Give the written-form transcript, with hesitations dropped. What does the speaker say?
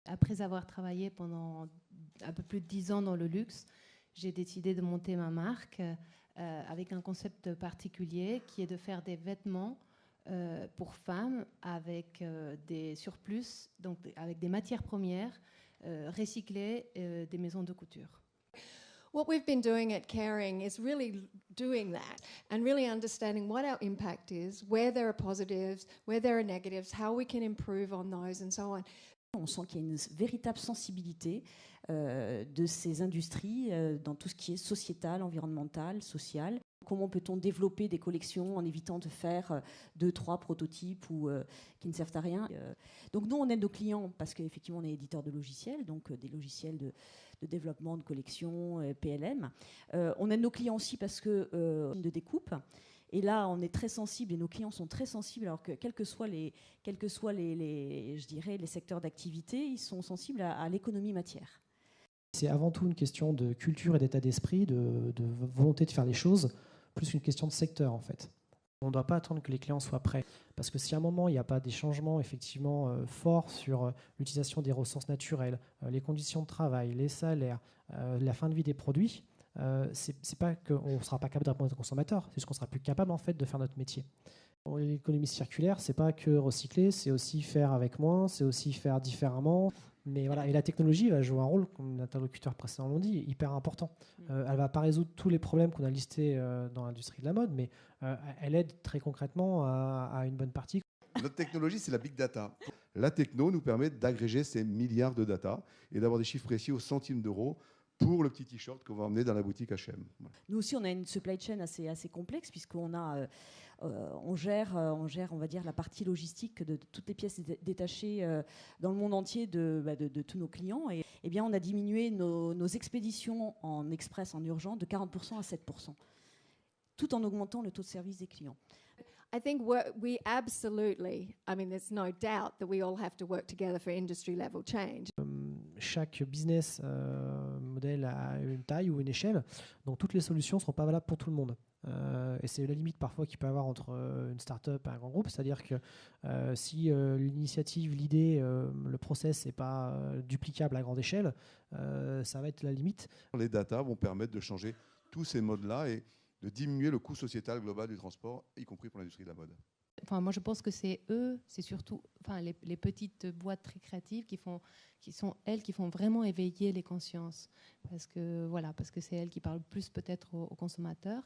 Après avoir travaillé pendant un peu plus de 10 ans dans le luxe, j'ai décidé de monter ma marque avec un concept particulier qui est de faire des vêtements pour femmes avec des surplus, donc avec des matières premières recyclées des maisons de couture. What we've been doing at Caring is really doing that and really understanding what our impact is, where there are positives, where there are negatives, how we can improve on those and so on. On sent qu'il y a une véritable sensibilité de ces industries dans tout ce qui est sociétal, environnemental, social. Comment peut-on développer des collections en évitant de faire 2-3 prototypes qui ne servent à rien. Donc nous, on aide nos clients parce qu'effectivement, on est éditeur de logiciels, donc des logiciels de développement de collections, PLM. On aide nos clients aussi parce que de découpe. Et là, on est très sensible et nos clients sont très sensibles, alors que quels que soient les je dirais, les secteurs d'activité, ils sont sensibles à l'économie matière. C'est avant tout une question de culture et d'état d'esprit, de volonté de faire les choses, plus une question de secteur en fait. On ne doit pas attendre que les clients soient prêts, parce que si à un moment il n'y a pas des changements effectivement forts sur l'utilisation des ressources naturelles, les conditions de travail, les salaires, la fin de vie des produits, c'est pas qu'on ne sera pas capable de répondre aux consommateurs, c'est juste qu'on sera plus capable en fait de faire notre métier. L'économie circulaire, c'est pas que recycler, c'est aussi faire avec moins, c'est aussi faire différemment. Mais voilà, et la technologie va jouer un rôle, comme l'interlocuteur précédent l'ont dit, hyper important. Elle va pas résoudre tous les problèmes qu'on a listés dans l'industrie de la mode, mais elle aide très concrètement à une bonne partie. Notre technologie, c'est la big data. La techno nous permet d'agréger ces milliards de data et d'avoir des chiffres précis au centime d'euro pour le petit t-shirt qu'on va emmener dans la boutique H&M. Voilà. Nous aussi, on a une supply chain assez complexe puisqu'on a, on gère, on va dire, la partie logistique de toutes les pièces détachées dans le monde entier de tous nos clients. Et eh bien, on a diminué nos expéditions en express, en urgent, de 40% à 7%, tout en augmentant le taux de service des clients. I think we absolutely, I mean, there's no doubt that we all have to work together for industry level change. Chaque business modèle a une taille ou une échelle, donc toutes les solutions ne seront pas valables pour tout le monde. Et c'est la limite parfois qu'il peut y avoir entre une start-up et un grand groupe, c'est-à-dire que si l'initiative, l'idée, le process n'est pas duplicable à grande échelle, ça va être la limite. Les data vont permettre de changer tous ces modes-là et de diminuer le coût sociétal global du transport, y compris pour l'industrie de la mode. Enfin, moi, je pense que c'est eux, c'est surtout les petites boîtes très créatives qui sont elles qui font vraiment éveiller les consciences. Parce que c'est elles qui parlent plus peut-être aux consommateurs.